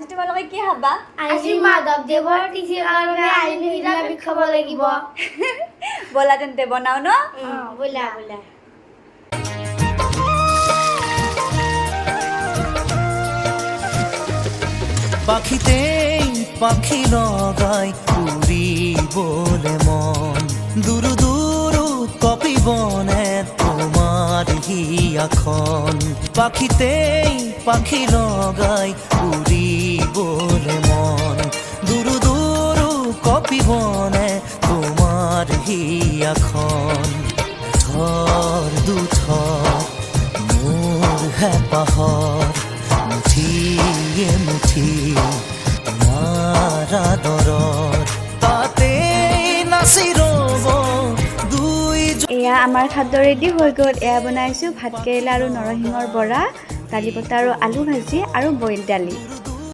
তোমালোকে কি খাবা? আজি মাধৱদেৱৰ তিথিৰ কাৰণে আইনো নিৰামিষ খাব লাগিব। ব'লা তেন্তে বনাও ন? ব'লা ব'লা। পাখিতেই পাখি লগাই উড়িবলে মন দুরু দুরু কপিবনে তোমার হিয়াখন পাখিতেই পাখি লগাই উড়িবলে মন দুরু দুরু কপিবনে তোমার হিয়াখন থর দুথর মোর হেঁপাহৰ মুঠিয়ে মুঠি তোমাৰ আদৰত তাতে নাচি ৰ'ব দুই এয়া আমাৰ খাদ্য ৰেডি হৈ গ'ল। এয়া বনাইছোঁ ভাত কেৰেলা আৰু নৰসিংহৰ বৰা, দালি বটা আৰু আলু ভাজি আৰু বইল দালি।